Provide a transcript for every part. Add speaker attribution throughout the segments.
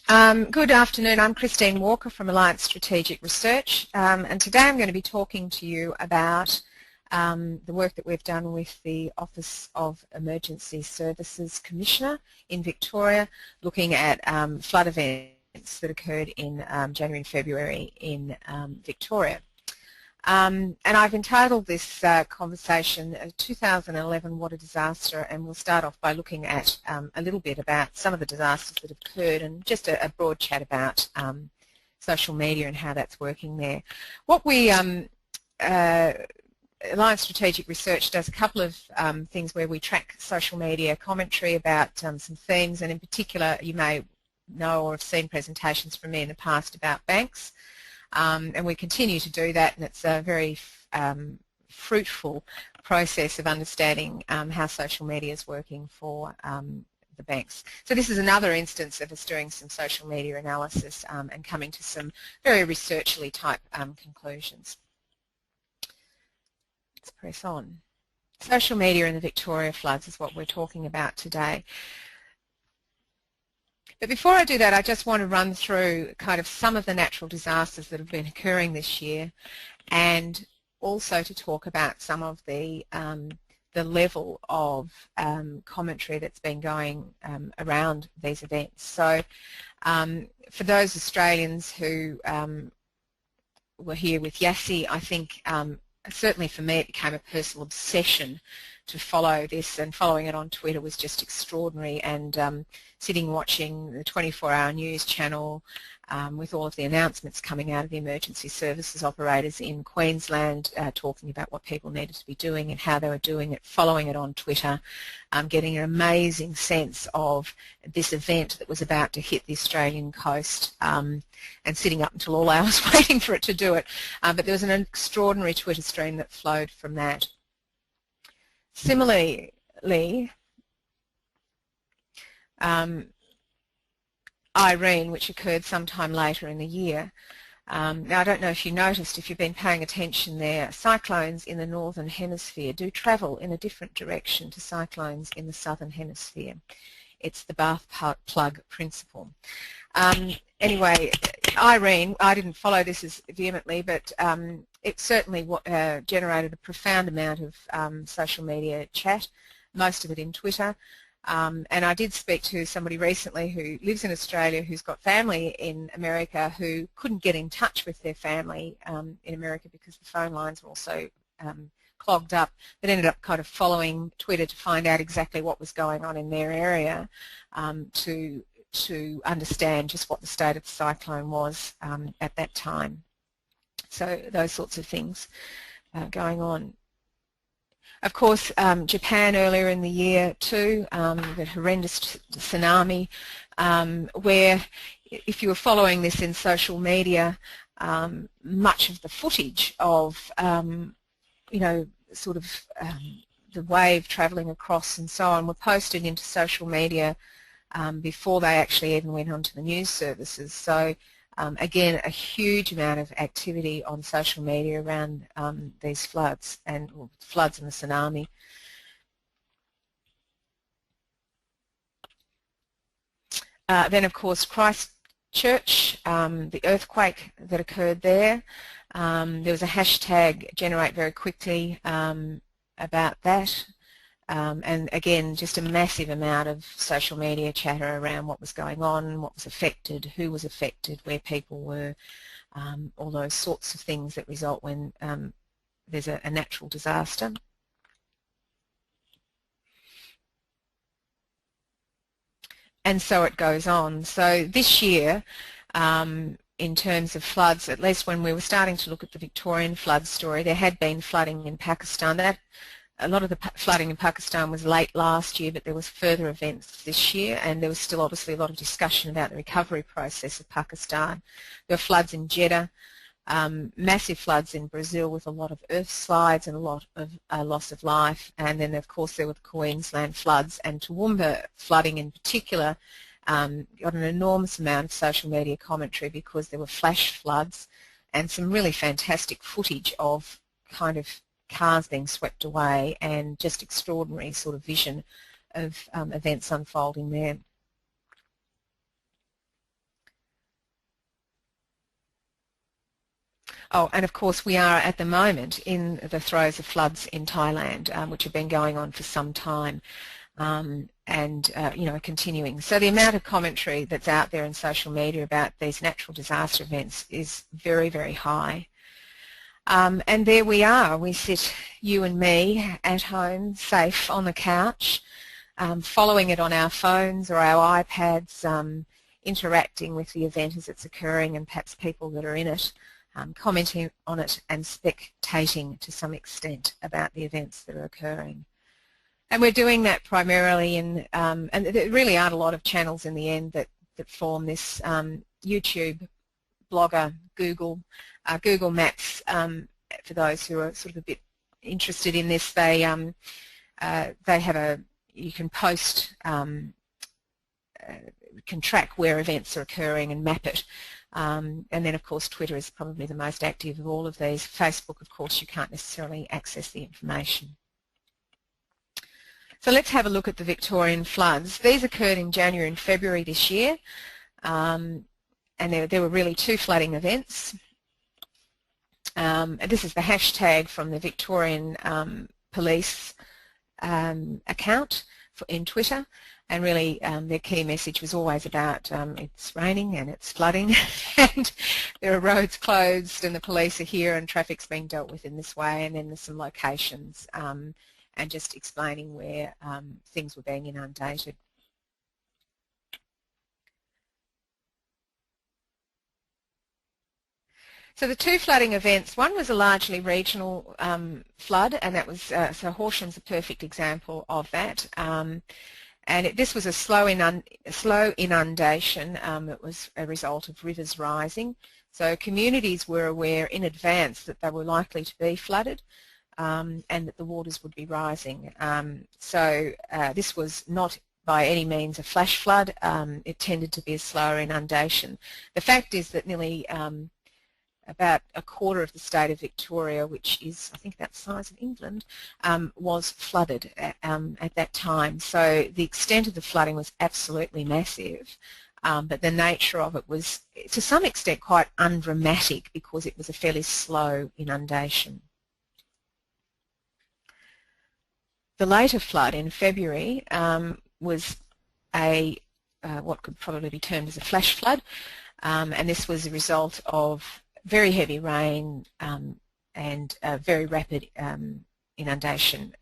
Speaker 1: Good afternoon. I'm Christine Walker from Alliance Strategic Research, and today I'm going to be talking to you about the work that we've done with the Office of Emergency Services Commissioner in Victoria, looking at flood events that occurred in January and February in Victoria. And I've entitled this conversation 2011 What a Disaster, and we'll start off by looking at a little bit about some of the disasters that have occurred and just a broad chat about social media and how that's working there. What we, Alliance Strategic Research does a couple of things where we track social media commentary about some themes, and in particular you may know or have seen presentations from me in the past about banks. And we continue to do that, and it's a very fruitful process of understanding how social media is working for the banks. So this is another instance of us doing some social media analysis and coming to some very researchally type conclusions. Let's press on. Social media and the Victoria floods is what we're talking about today. But before I do that, I just want to run through kind of some of the natural disasters that have been occurring this year, and also to talk about some of the level of commentary that's been going around these events. So for those Australians who were here with Yassi, I think certainly for me it became a personal obsession to follow this, and following it on Twitter was just extraordinary, and sitting watching the 24-hour news channel with all of the announcements coming out of the emergency services operators in Queensland talking about what people needed to be doing and how they were doing it, following it on Twitter, getting an amazing sense of this event that was about to hit the Australian coast, and sitting up until all hours waiting for it to do it. But there was an extraordinary Twitter stream that flowed from that. Similarly, Irene, which occurred sometime later in the year. Now, I don't know if you noticed, if you've been paying attention there, cyclones in the northern hemisphere do travel in a different direction to cyclones in the southern hemisphere. It's the bath plug principle. Anyway, Irene, I didn't follow this as vehemently, but it certainly generated a profound amount of social media chat, most of it in Twitter. And I did speak to somebody recently who lives in Australia, who's got family in America, who couldn't get in touch with their family in America because the phone lines were also clogged up, but ended up kind of following Twitter to find out exactly what was going on in their area, to understand just what the state of the cyclone was at that time. So those sorts of things going on. Of course, Japan earlier in the year too, the horrendous tsunami, where if you were following this in social media, much of the footage of, you know, sort of the wave travelling across and so on were posted into social media before they actually even went onto the news services. So again, a huge amount of activity on social media around these floods and the tsunami. Then, of course, Christchurch, the earthquake that occurred there. There was a hashtag generate very quickly about that. And again, just a massive amount of social media chatter around what was going on, what was affected, who was affected, where people were, all those sorts of things that result when there's a natural disaster. And so it goes on. So this year, in terms of floods, at least when we were starting to look at the Victorian flood story, there had been flooding in Pakistan. A lot of the flooding in Pakistan was late last year, but there was further events this year, and there was still obviously a lot of discussion about the recovery process of Pakistan. There were floods in Jeddah, massive floods in Brazil with a lot of earth slides and a lot of loss of life, and then of course there were the Queensland floods, and Toowoomba flooding in particular got an enormous amount of social media commentary because there were flash floods and some really fantastic footage of kind of cars being swept away and just extraordinary sort of vision of events unfolding there. Oh, and of course we are at the moment in the throes of floods in Thailand, which have been going on for some time. You know, continuing. So the amount of commentary that's out there in social media about these natural disaster events is very, very high. And there we are. We sit, you and me, at home, safe on the couch, following it on our phones or our iPads, interacting with the event as it's occurring and perhaps people that are in it, commenting on it and spectating to some extent about the events that are occurring. And we're doing that primarily in, and there really aren't a lot of channels in the end that form this. YouTube, Blogger, Google Maps, for those who are sort of a bit interested in this, they have you can post, can track where events are occurring and map it. And then of course Twitter is probably the most active of all of these. Facebook, of course, you can't necessarily access the information. So let's have a look at the Victorian floods. These occurred in January and February this year, and there were really two flooding events. And this is the hashtag from the Victorian Police account in Twitter, and really their key message was always about it's raining and it's flooding and there are roads closed and the police are here and traffic's being dealt with in this way, and then there's some locations and just explaining where things were being inundated. So the two flooding events, one was a largely regional flood, and that was, so Horsham's a perfect example of that. And this was a slow inundation. It was a result of rivers rising. So communities were aware in advance that they were likely to be flooded. And that the waters would be rising. This was not by any means a flash flood. It tended to be a slower inundation. The fact is that nearly about a quarter of the state of Victoria, which is I think about the size of England, was flooded at that time. So the extent of the flooding was absolutely massive. But the nature of it was to some extent quite undramatic because it was a fairly slow inundation. The later flood in February was what could probably be termed as a flash flood, and this was a result of very heavy rain and very rapid inundation,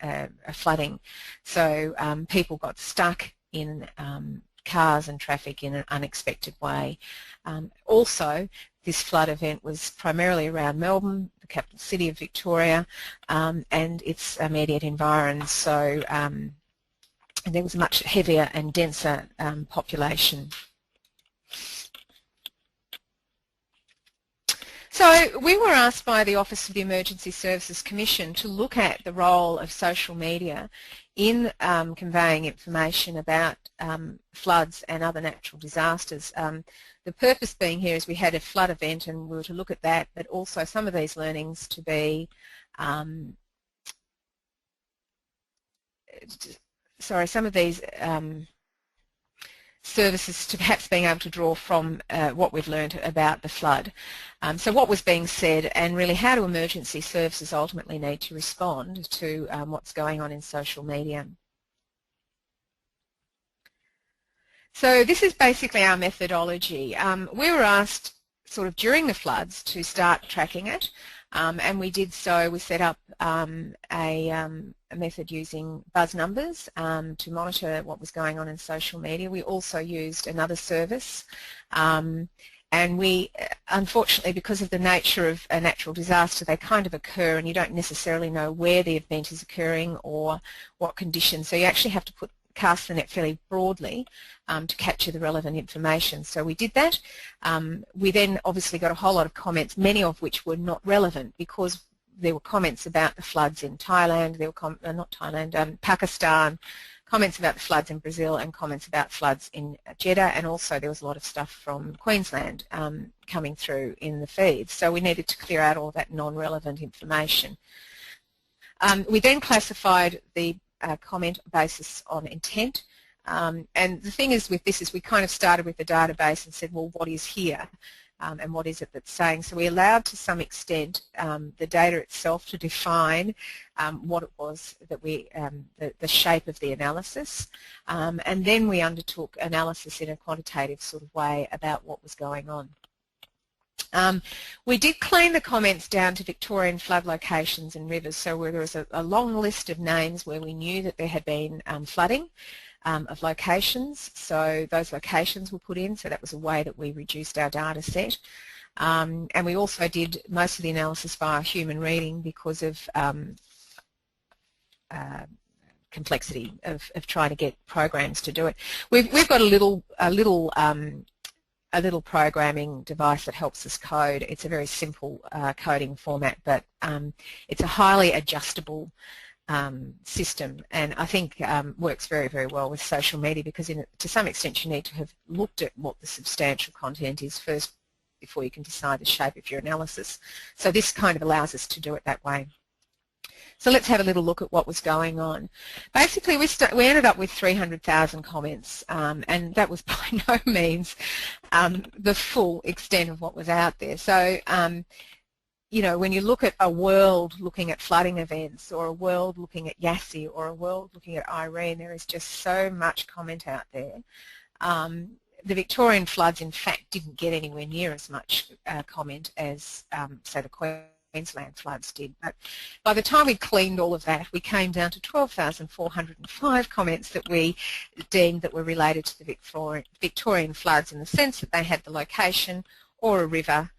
Speaker 1: flooding. So people got stuck in cars and traffic in an unexpected way. Also, this flood event was primarily around Melbourne, the capital city of Victoria, and its immediate environs. So there was a much heavier and denser population. So we were asked by the Office of the Emergency Services Commission to look at the role of social media in conveying information about floods and other natural disasters. The purpose being here is we had a flood event and we were to look at that, but also some of these learnings to be, some of these services to perhaps being able to draw from what we've learned about the flood. So what was being said, and really how do emergency services ultimately need to respond to what's going on in social media. So this is basically our methodology. We were asked sort of during the floods to start tracking it, and we did so. We set up a method using buzz numbers to monitor what was going on in social media. We also used another service, and we, unfortunately, because of the nature of a natural disaster, they kind of occur and you don't necessarily know where the event is occurring or what conditions. So you actually have to cast the net fairly broadly to capture the relevant information. So we did that. We then obviously got a whole lot of comments, many of which were not relevant because there were comments about the floods in Thailand, there were not Thailand, Pakistan, comments about the floods in Brazil and comments about floods in Jeddah, and also there was a lot of stuff from Queensland coming through in the feed. So we needed to clear out all that non-relevant information. We then classified the comment basis on intent, and the thing is with this is we kind of started with the database and said, well, what is here? and what is it that's saying. So we allowed to some extent the data itself to define what it was that we, the shape of the analysis, and then we undertook analysis in a quantitative sort of way about what was going on. We did clean the comments down to Victorian flood locations and rivers, so where there was a long list of names where we knew that there had been flooding of locations, so those locations were put in, so that was a way that we reduced our data set. And we also did most of the analysis via human reading because of complexity of trying to get programs to do it. We've got a little programming device that helps us code. It's a very simple coding format, but it's a highly adjustable system, and I think works very, very well with social media, because to some extent you need to have looked at what the substantial content is first before you can decide the shape of your analysis. So this kind of allows us to do it that way. So let's have a little look at what was going on. Basically, we ended up with 300,000 comments, and that was by no means the full extent of what was out there. So, you know, when you look at a world looking at flooding events, or a world looking at Yassi, or a world looking at Irene, there is just so much comment out there. The Victorian floods, in fact, didn't get anywhere near as much comment as, say, the Queensland floods did. But by the time we cleaned all of that, we came down to 12,405 comments that we deemed that were related to the Victorian floods, in the sense that they had the location or a river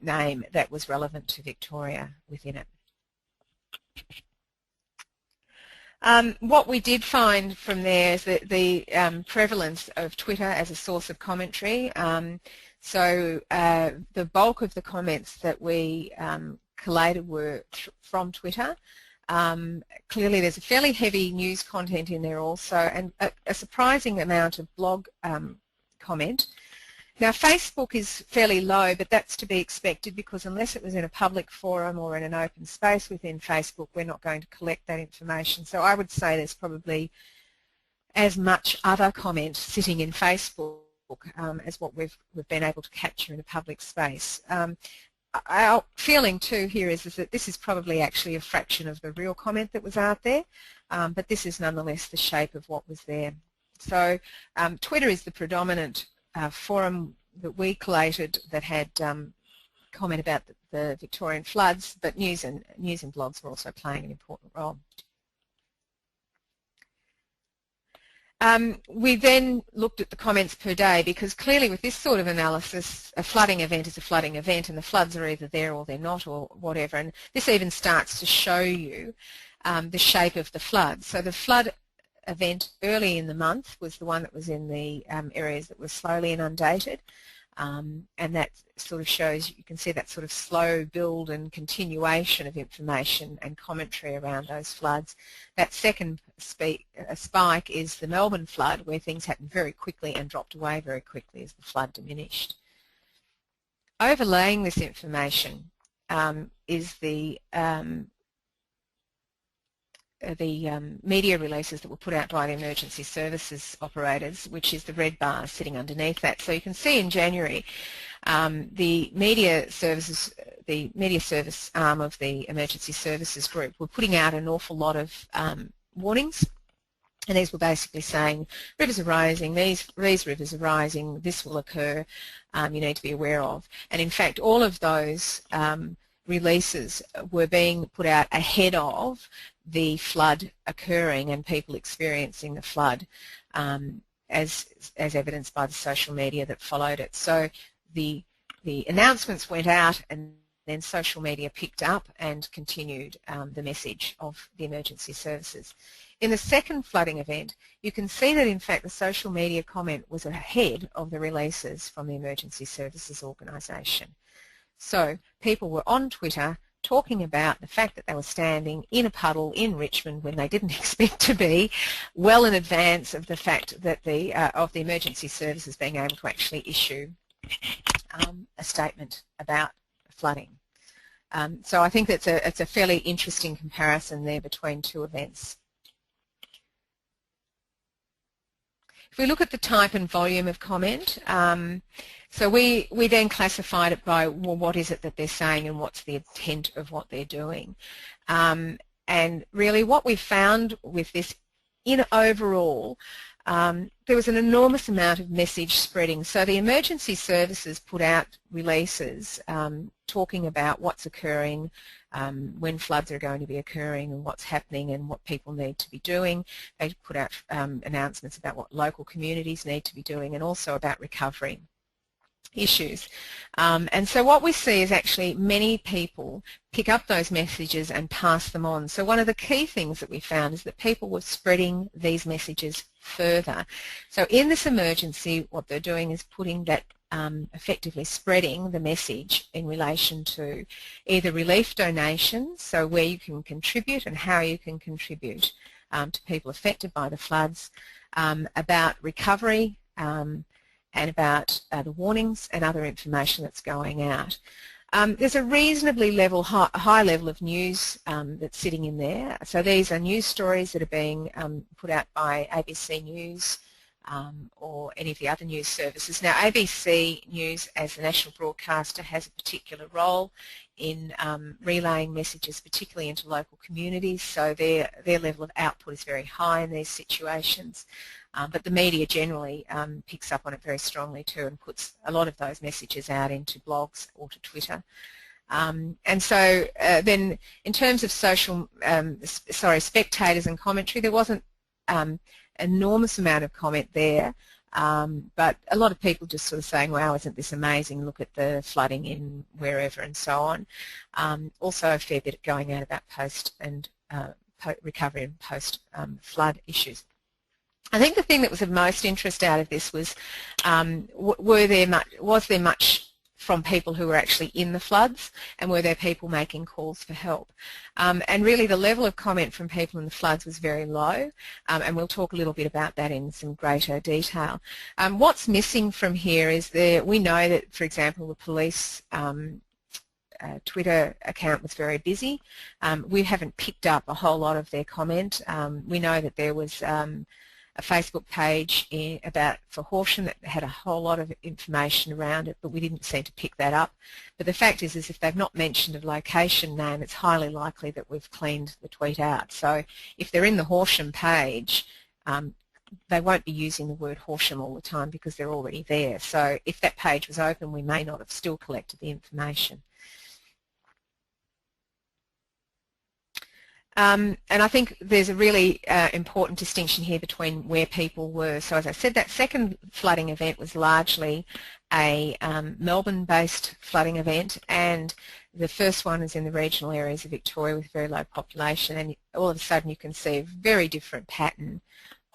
Speaker 1: name that was relevant to Victoria within it. What we did find from there is that the prevalence of Twitter as a source of commentary. So the bulk of the comments that we collated were from Twitter. Clearly there's a fairly heavy news content in there also, and a surprising amount of blog comment. Now Facebook is fairly low, but that's to be expected, because unless it was in a public forum or in an open space within Facebook, we're not going to collect that information. So I would say there's probably as much other comment sitting in Facebook as what we've been able to capture in a public space. Our feeling too here is that this is probably actually a fraction of the real comment that was out there, but this is nonetheless the shape of what was there. So Twitter is the predominant forum that we collated that had comment about the Victorian floods, but news and blogs were also playing an important role. We then looked at the comments per day, because clearly with this sort of analysis, a flooding event is a flooding event, and the floods are either there or they're not, or whatever. And this even starts to show you the shape of the flood. So the flood event early in the month was the one that was in the areas that were slowly inundated, and that sort of shows, you can see that sort of slow build and continuation of information and commentary around those floods. That second spike is the Melbourne flood, where things happened very quickly and dropped away very quickly as the flood diminished. Overlaying this information is the media releases that were put out by the emergency services operators, which is the red bar sitting underneath that. So you can see in January the media service arm of the emergency services group were putting out an awful lot of warnings, and these were basically saying rivers are rising, these rivers are rising, this will occur, you need to be aware of. And in fact all of those releases were being put out ahead of the flood occurring and people experiencing the flood, as evidenced by the social media that followed it. So the announcements went out, and then social media picked up and continued the message of the emergency services. In the second flooding event, you can see that in fact the social media comment was ahead of the releases from the emergency services organisation. So people were on Twitter talking about the fact that they were standing in a puddle in Richmond when they didn't expect to be, well in advance of the fact that of the emergency services being able to actually issue a statement about flooding. So I think it's a fairly interesting comparison there between two events. If we look at the type and volume of comment, so we then classified it by, well, what is it that they're saying and what's the intent of what they're doing. And really what we found with this in overall, there was an enormous amount of message spreading. So the emergency services put out releases talking about what's occurring, when floods are going to be occurring and what's happening and what people need to be doing. They put out announcements about what local communities need to be doing and also about recovery issues. And so what we see is actually many people pick up those messages and pass them on. So one of the key things that we found is that people were spreading these messages further. So in this emergency, what they're doing is putting that, effectively spreading the message in relation to either relief donations, so where you can contribute and how you can contribute to people affected by the floods, about recovery, and about the warnings and other information that's going out. There's a reasonably high level of news that's sitting in there. So these are news stories that are being put out by ABC News or any of the other news services. Now ABC News as the national broadcaster has a particular role in relaying messages particularly into local communities, so their level of output is very high in these situations. But the media generally picks up on it very strongly too and puts a lot of those messages out into blogs or to Twitter. And so then in terms of spectators and commentary, there wasn't enormous amount of comment there, but a lot of people just sort of saying, wow, isn't this amazing, look at the flooding in wherever and so on. Also a fair bit going out about post and recovery and post flood issues. I think the thing that was of most interest out of this was, was there much from people who were actually in the floods, and were there people making calls for help? And really the level of comment from people in the floods was very low, and we'll talk a little bit about that in some greater detail. What's missing from here is we know that, for example, the police Twitter account was very busy. We haven't picked up a whole lot of their comment. We know that there was a Facebook page for Horsham that had a whole lot of information around it, but we didn't seem to pick that up. But the fact is if they've not mentioned a location name, it's highly likely that we've cleaned the tweet out. So if they're in the Horsham page, they won't be using the word Horsham all the time because they're already there. So if that page was open, we may not have still collected the information. And I think there's a really important distinction here between where people were. So as I said, that second flooding event was largely a Melbourne-based flooding event, and the first one is in the regional areas of Victoria with very low population, and all of a sudden you can see a very different pattern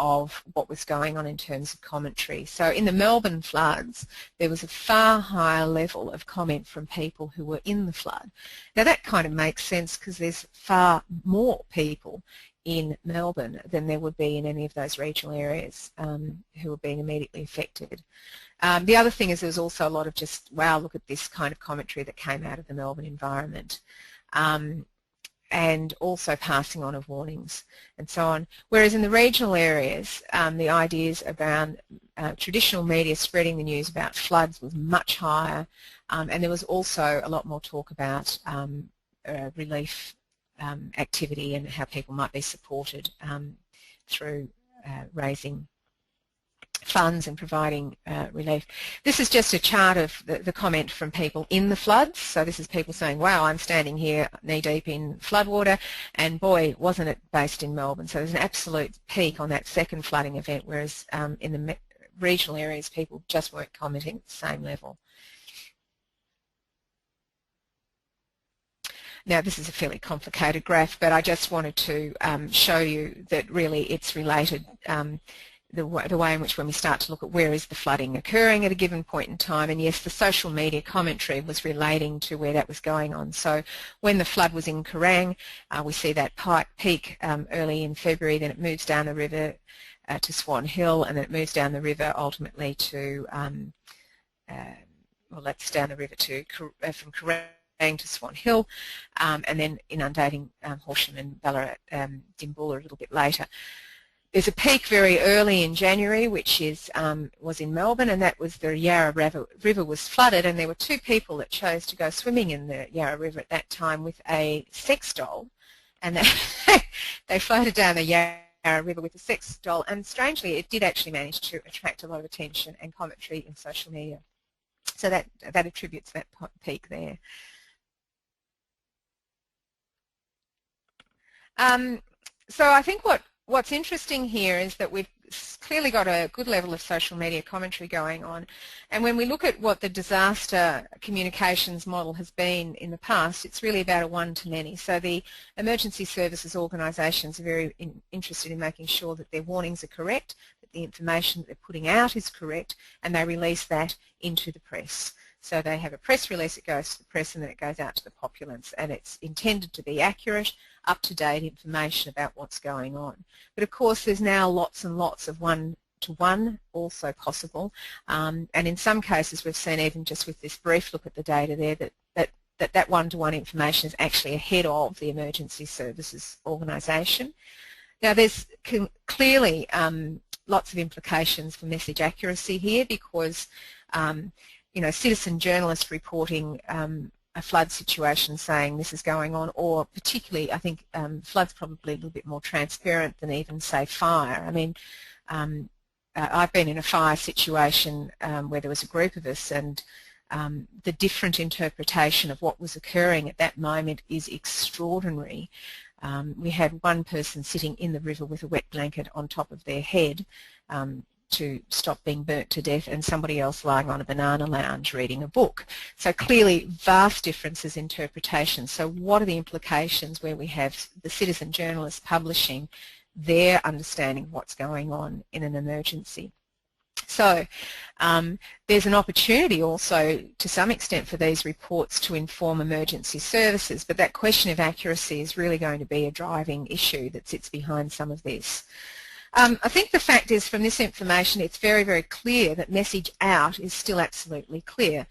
Speaker 1: of what was going on in terms of commentary. So in the Melbourne floods, there was a far higher level of comment from people who were in the flood. Now that kind of makes sense because there's far more people in Melbourne than there would be in any of those regional areas who were being immediately affected. The other thing is there was also a lot of just, wow, look at this kind of commentary that came out of the Melbourne environment. And also passing on of warnings and so on. Whereas in the regional areas, the ideas around traditional media spreading the news about floods was much higher, and there was also a lot more talk about relief activity and how people might be supported through raising funds and providing relief. This is just a chart of the comment from people in the floods. So this is people saying, wow, I'm standing here knee-deep in floodwater, and boy, wasn't it based in Melbourne. So there's an absolute peak on that second flooding event, whereas in the regional areas people just weren't commenting at the same level. Now this is a fairly complicated graph, but I just wanted to show you that really it's related, the way in which when we start to look at where is the flooding occurring at a given point in time, and yes, the social media commentary was relating to where that was going on. So when the flood was in Kerrang, we see that peak early in February, then it moves down the river to Swan Hill, and then it moves down the river ultimately to, well, that's down the river to from Kerrang to Swan Hill, and then inundating Horsham and Ballarat, Dimboola a little bit later. there's a peak very early in January, which is was in Melbourne, and that was the Yarra River was flooded, and there were 2 people that chose to go swimming in the Yarra River at that time with a sex doll, and they floated down the Yarra River with a sex doll, and strangely it did actually manage to attract a lot of attention and commentary in social media. So that attributes that peak there. So I think what's interesting here is that we've clearly got a good level of social media commentary going on, and when we look at what the disaster communications model has been in the past, it's really about a one-to-many. So the emergency services organisations are very interested in making sure that their warnings are correct, that the information that they're putting out is correct, and they release that into the press. So they have a press release, it goes to the press, and then it goes out to the populace, and it's intended to be accurate, up-to-date information about what's going on. But of course there's now lots and lots of one-to-one also possible, and in some cases we've seen, even just with this brief look at the data there, that one-to-one information is actually ahead of the emergency services organisation. Now there's clearly lots of implications for message accuracy here, because you know, citizen journalists reporting a flood situation saying this is going on, or particularly I think flood's probably a little bit more transparent than even, say, fire. I mean, I've been in a fire situation where there was a group of us, and the different interpretation of what was occurring at that moment is extraordinary. We had one person sitting in the river with a wet blanket on top of their head to stop being burnt to death, and somebody else lying on a banana lounge reading a book. So clearly vast differences in interpretation. So what are the implications where we have the citizen journalists publishing their understanding of what's going on in an emergency? So there's an opportunity also to some extent for these reports to inform emergency services, but that question of accuracy is really going to be a driving issue that sits behind some of this. I think the fact is, from this information, it's very, very clear that message out is still absolutely clear.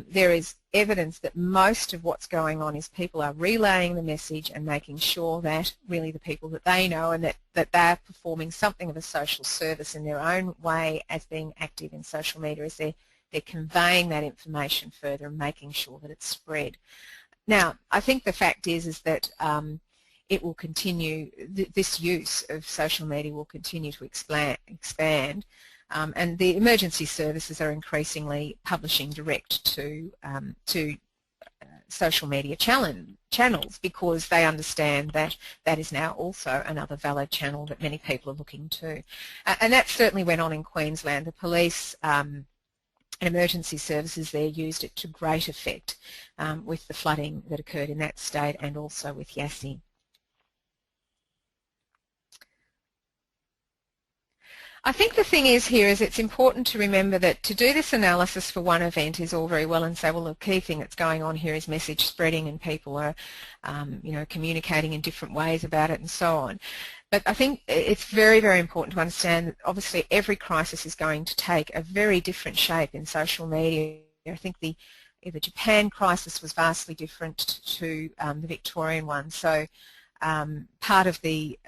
Speaker 1: There is evidence that most of what's going on is people are relaying the message and making sure that really the people that they know, and that they're performing something of a social service in their own way as being active in social media, as they're conveying that information further and making sure that it's spread. Now, I think the fact is that it will continue, this use of social media will continue to expand, and the emergency services are increasingly publishing direct to social media channels, because they understand that that is now also another valid channel that many people are looking to. And that certainly went on in Queensland. The police and emergency services there used it to great effect with the flooding that occurred in that state, and also with Yassi. I think the thing is here is it's important to remember that to do this analysis for one event is all very well, and say, well, the key thing that's going on here is message spreading, and people are you know, communicating in different ways about it and so on. But I think it's very, very important to understand that obviously every crisis is going to take a very different shape in social media. I think the Japan crisis was vastly different to the Victorian one. So part of the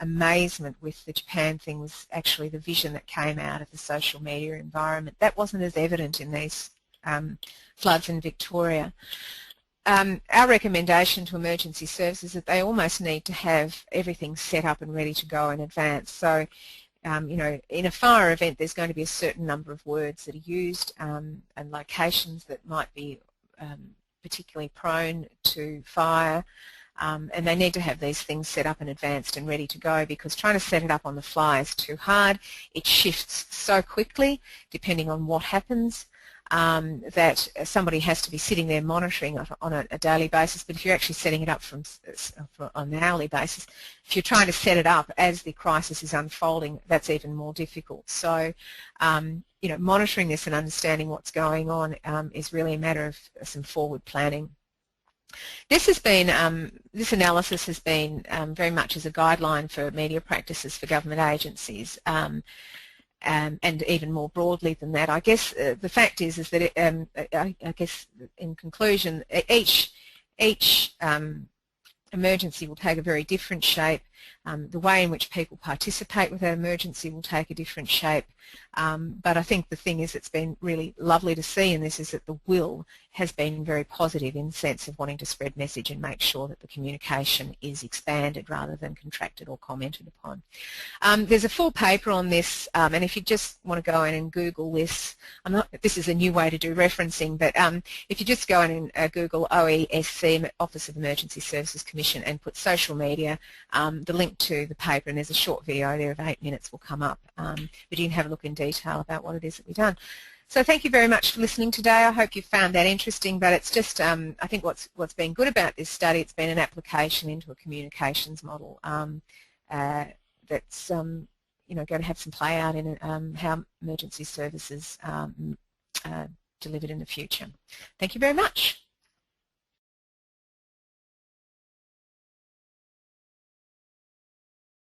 Speaker 1: amazement with the Japan thing was actually the vision that came out of the social media environment. That wasn't as evident in these floods in Victoria. Our recommendation to emergency services is that they almost need to have everything set up and ready to go in advance. So, you know, in a fire event there's going to be a certain number of words that are used, and locations that might be particularly prone to fire. And they need to have these things set up in advance and ready to go, because trying to set it up on the fly is too hard. It shifts so quickly depending on what happens that somebody has to be sitting there monitoring on a daily basis. But if you're actually setting it up on an hourly basis, if you're trying to set it up as the crisis is unfolding, that's even more difficult. So you know, monitoring this and understanding what's going on is really a matter of some forward planning. This has been, this analysis has been very much as a guideline for media practices for government agencies, and even more broadly than that. I guess the fact is that I guess in conclusion, each emergency will take a very different shape. The way in which people participate with our emergency will take a different shape, but I think the thing is it's been really lovely to see in this is that the will has been very positive in the sense of wanting to spread message and make sure that the communication is expanded rather than contracted or commented upon. There's a full paper on this, and if you just want to go in and Google this, this is a new way to do referencing, but if you just go in and Google OESC, Office of Emergency Services Commission, and put social media, the link to the paper, and there's a short video there of 8 minutes will come up, but you can have a look in detail about what it is that we've done. So thank you very much for listening today. I hope you found that interesting, but it's just, I think what's been good about this study, it's been an application into a communications model that's you know, going to have some play out in how emergency services delivered in the future. Thank you very much.